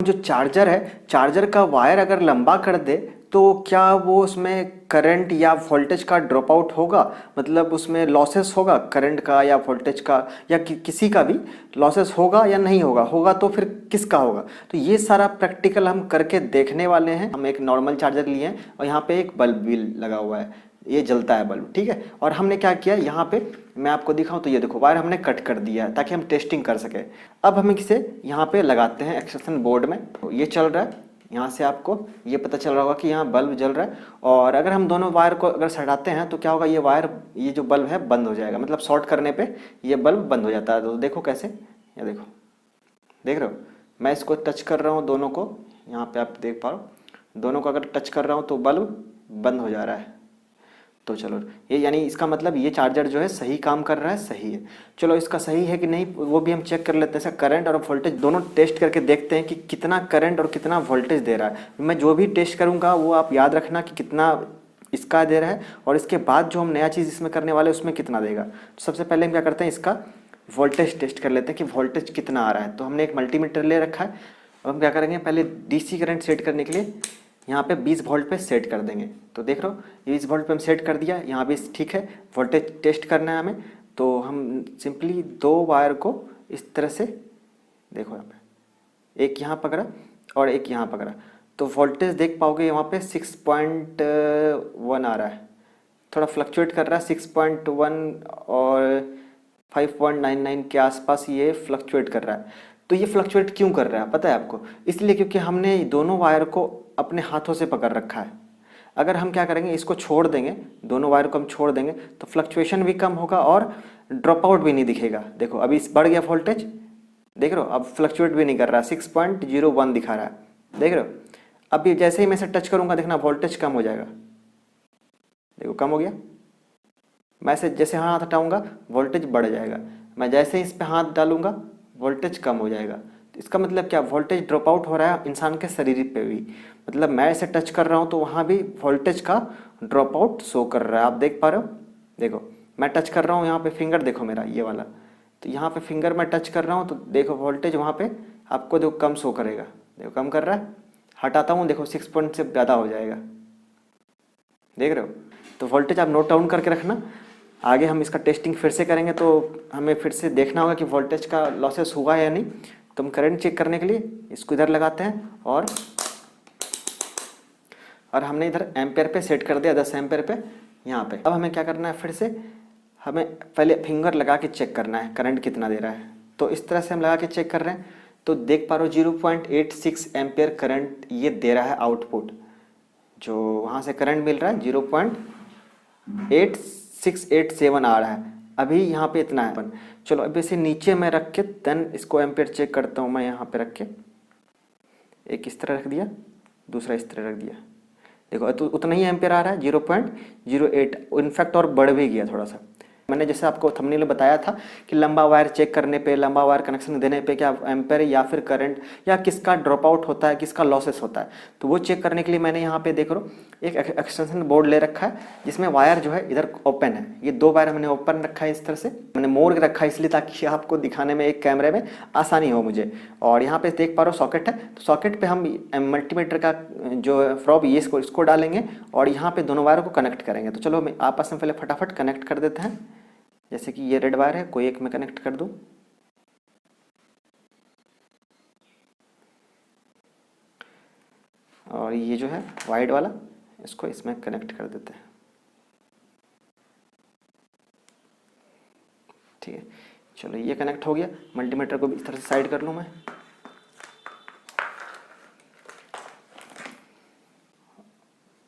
जो चार्जर है, चार्जर का वायर अगर लंबा कर दे तो क्या वो उसमें करंट या वोल्टेज का ड्रॉप आउट होगा, मतलब उसमें लॉसेस होगा करंट का या वोल्टेज का या किसी का भी लॉसेस होगा या नहीं होगा, होगा तो फिर किसका होगा। तो ये सारा प्रैक्टिकल हम करके देखने वाले हैं। हम एक नॉर्मल चार्जर लिए हैं और यहाँ पे एक बल्ब भी लगा हुआ है, ये जलता है बल्ब, ठीक है। और हमने क्या किया, यहाँ पे मैं आपको दिखाऊं तो ये देखो वायर हमने कट कर दिया है ताकि हम टेस्टिंग कर सके। अब हम इसे यहाँ पे लगाते हैं एक्सटेंशन बोर्ड में। ये चल रहा है, यहाँ से आपको ये पता चल रहा होगा कि यहाँ बल्ब जल रहा है। और अगर हम दोनों वायर को अगर सटाते हैं तो क्या होगा, ये वायर, ये जो बल्ब है बंद हो जाएगा, मतलब शॉर्ट करने पे ये बल्ब बंद हो जाता है। तो देखो कैसे, ये देखो, देख रहे हो, मैं इसको टच कर रहा हूँ दोनों को, यहाँ पे आप देख पा रहे हो, दोनों को अगर टच कर रहा हूँ तो बल्ब बंद हो जा रहा है। तो चलो ये यानी इसका मतलब ये चार्जर जो है सही काम कर रहा है, सही है। चलो इसका सही है कि नहीं वो भी हम चेक कर लेते हैं। इसका करंट और वोल्टेज दोनों टेस्ट करके देखते हैं कि कितना करंट और कितना वोल्टेज दे रहा है। मैं जो भी टेस्ट करूँगा वो आप याद रखना कि कितना इसका दे रहा है और इसके बाद जो हम नया चीज़ इसमें करने वाले हैं उसमें कितना देगा। तो सबसे पहले हम क्या करते हैं, इसका वोल्टेज टेस्ट कर लेते हैं कि वोल्टेज कितना आ रहा है। तो हमने एक मल्टीमीटर ले रखा है। अब हम क्या करेंगे, पहले डीसी करंट सेट करने के लिए यहाँ पे 20 वोल्ट पे सेट कर देंगे। तो देख रहे हो 20 वोल्ट पे हम सेट कर दिया, यहाँ भी ठीक है। वोल्टेज टेस्ट करना है हमें, तो हम सिंपली दो वायर को इस तरह से, देखो यहाँ पे एक यहाँ पकड़ा और एक यहाँ पकड़ा, तो वोल्टेज देख पाओगे वहाँ पे 6.1 आ रहा है, थोड़ा फ्लक्चुएट कर रहा है 6.1 और 5.99 के आसपास ये फ्लक्चुएट कर रहा है। तो ये फ्लक्चुएट क्यों कर रहा है पता है आपको, इसलिए क्योंकि हमने दोनों वायर को अपने हाथों से पकड़ रखा है। अगर हम क्या करेंगे, इसको छोड़ देंगे, दोनों वायर को हम छोड़ देंगे तो फ्लक्चुएशन भी कम होगा और ड्रॉप आउट भी नहीं दिखेगा। देखो अभी इस बढ़ गया वोल्टेज, देख रहे हो, अब फ्लक्चुएट भी नहीं कर रहा, 6.01 दिखा रहा है, देख रहे हो। अभी जैसे ही मैं इसे टच करूंगा देखना वोल्टेज कम हो जाएगा, देखो कम हो गया। मैं इसे जैसे हाथ हटाऊंगा वोल्टेज बढ़ जाएगा, मैं जैसे ही इस पर हाथ डालूंगा वोल्टेज कम हो जाएगा। तो इसका मतलब क्या, वोल्टेज ड्रॉप आउट हो रहा है इंसान के शरीर पे भी, मतलब मैं इसे टच कर रहा हूँ तो वहाँ भी वोल्टेज का ड्रॉप आउट शो कर रहा है। आप देख पा रहे हो, देखो मैं टच कर रहा हूँ यहाँ पे, फिंगर देखो मेरा ये वाला, तो यहाँ पे फिंगर मैं टच कर रहा हूँ तो देखो वोल्टेज वहाँ पे आपको देखो कम शो करेगा, देखो कम कर रहा है। हटाता हूँ देखो 6 पॉइंट से ज़्यादा हो जाएगा, देख रहे हो। तो वोल्टेज आप नोट डाउन करके रखना, आगे हम इसका टेस्टिंग फिर से करेंगे तो हमें फिर से देखना होगा कि वोल्टेज का लॉसेस हुआ है या नहीं। तो हम करंट चेक करने के लिए इसको इधर लगाते हैं और हमने इधर एम्पेयर पे सेट कर दिया 10 एम्पेयर पे यहाँ पे। अब हमें क्या करना है, फिर से हमें पहले फिंगर लगा के चेक करना है करंट कितना दे रहा है। तो इस तरह से हम लगा के चेक कर रहे हैं, तो देख पा रहे हो 0.86 एम्पेयर करंट ये दे रहा है आउटपुट, जो वहाँ से करंट मिल रहा है 0.8687 आ रहा है। अभी यहाँ पे इतना है। चलो अब इसे नीचे में रख के देन इसको एम्पेयर चेक करता हूँ मैं। यहाँ पे रख के एक इस तरह रख दिया, दूसरा इस तरह रख दिया, देखो तो उतना ही एम्पेयर आ रहा है 0.08, इनफैक्ट और बढ़ भी गया थोड़ा सा। मैंने जैसे आपको थंबनेल में बताया था कि लंबा वायर चेक करने पे, लंबा वायर कनेक्शन देने पे क्या एम्पेयर या फिर करंट या किसका ड्रॉप आउट होता है, किसका लॉसेस होता है, तो वो चेक करने के लिए मैंने यहाँ पे देख लो एक एक्सटेंशन बोर्ड ले रखा है जिसमें वायर जो है इधर ओपन है। ये दो वायर मैंने ओपन रखा है, इस तरह से मैंने मोड़ के रखा है इसलिए ताकि आपको दिखाने में एक कैमरे में आसानी हो मुझे। और यहाँ पे देख पा रहे हो सॉकेट है, तो सॉकेट पे हम मल्टीमीटर का जो फ्रॉब ये इसको डालेंगे और यहाँ पे दोनों वायर को कनेक्ट करेंगे। तो चलो आपस में पहले फटाफट कनेक्ट कर देते हैं। जैसे कि ये रेड वायर है, कोई एक में कनेक्ट कर दूं, और ये जो है वाइट वाला इसको इसमें कनेक्ट कर देते हैं, ठीक है। चलो ये कनेक्ट हो गया। मल्टीमीटर को भी इस तरह से साइड कर लूं मैं,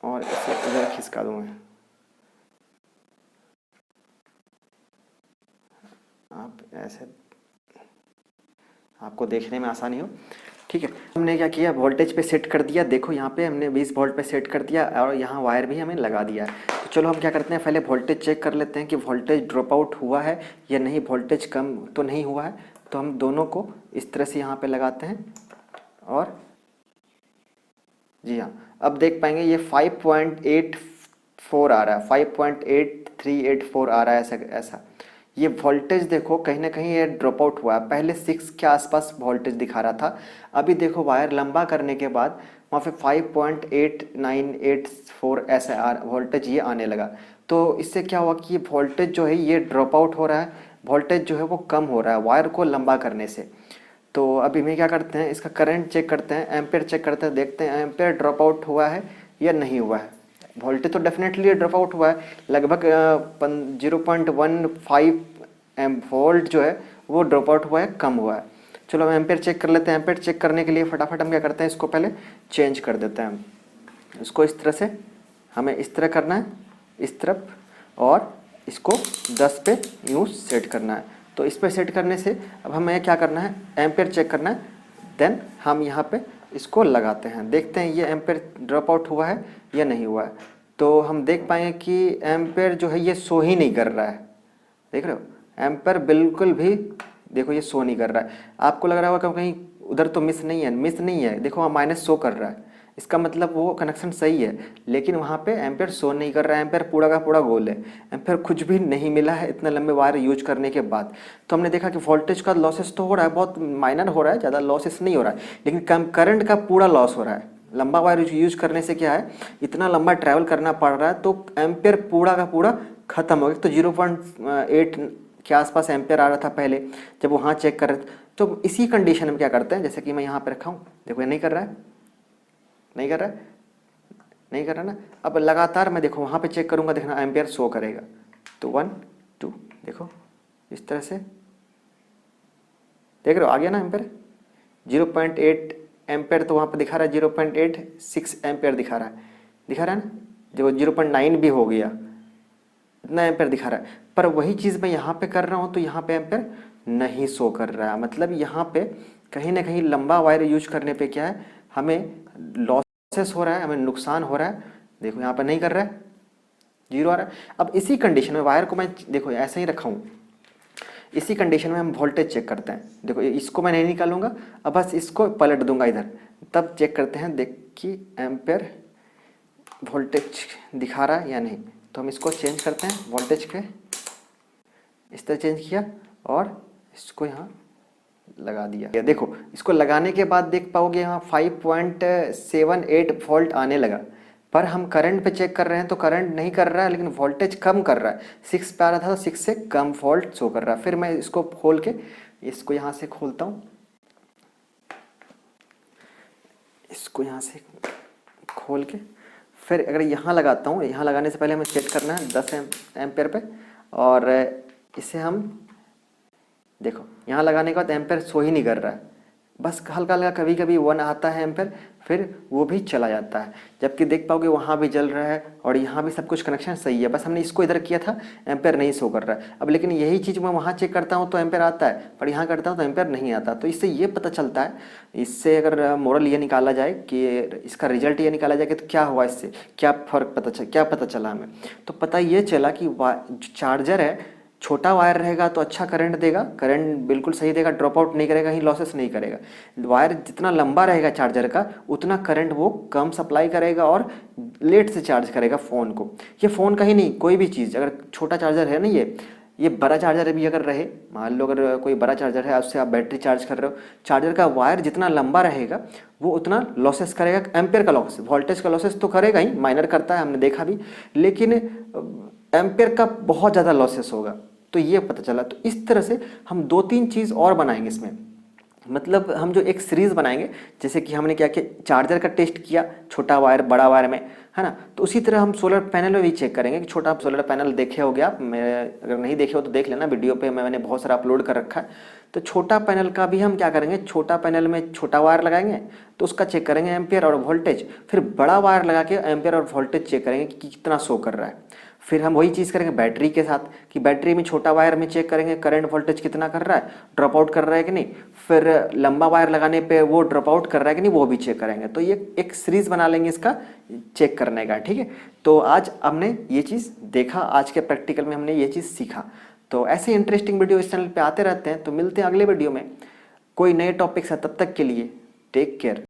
और इसे इधर खिसका दूं मैं। आप ऐसे आपको देखने में आसानी हो, ठीक है। हमने क्या किया, वोल्टेज पे सेट कर दिया, देखो यहाँ पे हमने 20 वोल्ट पे सेट कर दिया और यहाँ वायर भी हमें लगा दिया है। तो चलो हम क्या करते हैं, पहले वोल्टेज चेक कर लेते हैं कि वोल्टेज ड्रॉप आउट हुआ है या नहीं, वोल्टेज कम तो नहीं हुआ है। तो हम दोनों को इस तरह से यहाँ पे लगाते हैं और जी हाँ, अब देख पाएंगे ये 5.84 आ रहा है, 5.8384 आ रहा है ऐसा। ये वोल्टेज देखो कहीं ना कहीं ये ड्रॉप आउट हुआ है। पहले 6 के आसपास वोल्टेज दिखा रहा था, अभी देखो वायर लंबा करने के बाद वहाँ पे 5.8984 ऐसे वोल्टेज ये आने लगा। तो इससे क्या हुआ कि ये वोल्टेज जो है ये ड्रॉप आउट हो रहा है, वोल्टेज जो है वो कम हो रहा है वायर को लंबा करने से। तो अभी में क्या करते हैं, इसका करंट चेक करते हैं, एम्पेयर चेक करते हैं, देखते हैं एम्पेयर ड्रॉप आउट हुआ है या नहीं हुआ है। वोल्टेज तो डेफिनेटली ड्रॉप आउट हुआ है, लगभग 0.15 वोल्ट जो है वो ड्रॉप आउट हुआ है, कम हुआ है। चलो हम एम्पेयर चेक कर लेते हैं। एम्पेयर चेक करने के लिए फटाफट हम क्या करते हैं, इसको पहले चेंज कर देते हैं। इसको इस तरह से हमें इस तरह करना है, इस तरफ, और इसको 10 पे यूँ सेट करना है। तो इस पे सेट करने से अब हमें क्या करना है, एम्पेयर चेक करना है। देन हम यहाँ पे इसको लगाते हैं, देखते हैं ये एम्पेयर ड्रॉप आउट हुआ है या नहीं हुआ है। तो हम देख पाएंगे कि एम्पेयर जो है ये शो ही नहीं कर रहा है। देख रहे हो, एम्पेयर बिल्कुल भी देखो ये शो नहीं कर रहा है। आपको लग रहा होगा कहीं उधर तो मिस नहीं है, मिस नहीं है, देखो वहाँ माइनस शो कर रहा है, इसका मतलब वो कनेक्शन सही है। लेकिन वहाँ पे एम्पेयर शो नहीं कर रहा है, एम्पेयर पूरा का पूरा गोल है, एम्पेयर कुछ भी नहीं मिला है इतने लंबे वायर यूज करने के बाद। तो हमने देखा कि वोल्टेज का लॉसेस तो हो रहा है, बहुत माइनर हो रहा है, ज़्यादा लॉसेस नहीं हो रहा है, लेकिन कम करंट का पूरा लॉस हो रहा है। लंबा वायर यूज करने से क्या है, इतना लंबा ट्रैवल करना पड़ रहा है, तो एम्पेयर पूरा का पूरा खत्म हो गया। तो 0.8 के आसपास एम्पेयर आ रहा था पहले जब वहाँ चेक कर रहे थे। तो इसी कंडीशन में क्या करते हैं, जैसे कि मैं यहाँ पे रखा हूँ, देखो ये नहीं कर रहा है, नहीं कर रहा है, नहीं कर रहा ना। अब लगातार मैं देखो वहाँ पे चेक करूँगा, देखना एम्पेयर शो करेगा। तो 1 2 देखो इस तरह से, देख रहे हो आ गया ना एम्पेयर। 0.8 एम्पेयर तो वहाँ पे दिखा रहा है, 0.86 एम्पेयर दिखा रहा है, दिखा रहा है ना। जो 0.9 भी हो गया, इतना एम्पेयर दिखा रहा है। पर वही चीज़ मैं यहाँ पे कर रहा हूँ तो यहाँ पे एम्पेयर नहीं शो कर रहा है। मतलब यहाँ पे कहीं ना कहीं लंबा वायर यूज करने पे क्या है, हमें लॉसेस हो रहा है, हमें नुकसान हो रहा है। देखो यहाँ पे नहीं कर रहा है, 0 आ रहा है। अब इसी कंडीशन में वायर को मैं देखो ऐसे ही रखा हूँ, इसी कंडीशन में हम वोल्टेज चेक करते हैं। देखो इसको मैं नहीं निकालूंगा, अब बस इसको पलट दूंगा इधर, तब चेक करते हैं देख कि एम्पेयर वोल्टेज दिखा रहा है या नहीं। तो हम इसको चेंज करते हैं, वोल्टेज के इस तरह चेंज किया और इसको यहाँ लगा दिया। देखो इसको लगाने के बाद देख पाओगे यहाँ 5.78 वोल्ट आने लगा। पर हम करंट पे चेक कर रहे हैं तो करंट नहीं कर रहा है, लेकिन वोल्टेज कम कर रहा है। 6 पे आ रहा था तो 6 से कम वोल्ट शो कर रहा है। फिर मैं इसको खोल के, इसको यहाँ से खोलता हूँ, इसको यहाँ से खोल के फिर अगर यहाँ लगाता हूँ, यहाँ लगाने से पहले हमें सेट करना है 10 एम्पेयर पे। और इसे हम देखो यहाँ लगाने के बाद एम्पेयर शो ही नहीं कर रहा है, बस हल्का हल्का कभी कभी 1 आता है एम्पेयर, फिर वो भी चला जाता है। जबकि देख पाओगे वहाँ भी जल रहा है और यहाँ भी सब कुछ कनेक्शन सही है, बस हमने इसको इधर किया था, एम्पेयर नहीं शो कर रहा है। अब लेकिन यही चीज़ मैं वहाँ चेक करता हूँ तो एम्पेयर आता है, पर यहाँ करता हूँ तो एम्पेयर नहीं आता। तो इससे ये पता चलता है, इससे अगर मोरल ये निकाला जाए कि इसका रिजल्ट ये निकाला जाए कि तो क्या हुआ, इससे क्या फ़र्क क्या पता चला हमें। तो पता ये चला कि चार्जर है, छोटा वायर रहेगा तो अच्छा करंट देगा, करंट बिल्कुल सही देगा, ड्रॉप आउट नहीं करेगा, कहीं लॉसेस नहीं करेगा। वायर जितना लंबा रहेगा चार्जर का, उतना करंट वो कम सप्लाई करेगा और लेट से चार्ज करेगा फ़ोन को। ये फ़ोन का ही नहीं, कोई भी चीज़, अगर छोटा चार्जर है ना, ये बड़ा चार्जर भी अगर रहे, मान लो अगर कोई बड़ा चार्जर है, उससे आप बैटरी चार्ज कर रहे हो, चार्जर का वायर जितना लंबा रहेगा वो उतना लॉसेस करेगा। एम्पेयर का लॉसेस, वोल्टेज का लॉसेस तो करेगा ही, माइनर करता है, हमने देखा भी, लेकिन एम्पेयर का बहुत ज़्यादा लॉसेस होगा। तो ये पता चला। तो इस तरह से हम 2-3 चीज़ और बनाएंगे इसमें, मतलब हम जो एक सीरीज़ बनाएंगे, जैसे कि हमने क्या किया, चार्जर का टेस्ट किया छोटा वायर बड़ा वायर में, है ना। तो उसी तरह हम सोलर पैनल में भी चेक करेंगे कि छोटा सोलर पैनल देखे हो गया आप, मैं अगर नहीं देखे हो तो देख लेना, वीडियो पे मैंने बहुत सारा अपलोड कर रखा है। तो छोटा पैनल का भी हम क्या करेंगे, छोटा पैनल में छोटा वायर लगाएंगे तो उसका चेक करेंगे एम्पेयर और वोल्टेज, फिर बड़ा वायर लगा के एम्पेयर और वोल्टेज चेक करेंगे कि कितना शो कर रहा है। फिर हम वही चीज़ करेंगे बैटरी के साथ कि बैटरी में छोटा वायर में चेक करेंगे करंट वोल्टेज कितना कर रहा है, ड्रॉप आउट कर रहा है कि नहीं। फिर लंबा वायर लगाने पे वो ड्रॉप आउट कर रहा है कि नहीं, वो भी चेक करेंगे। तो ये एक सीरीज बना लेंगे इसका चेक करने का, ठीक है। तो आज हमने ये चीज़ देखा, आज के प्रैक्टिकल में हमने ये चीज़ सीखा। तो ऐसे इंटरेस्टिंग वीडियो इस चैनल पर आते रहते हैं। तो मिलते हैं अगले वीडियो में कोई नए टॉपिक से, तब तक के लिए टेक केयर।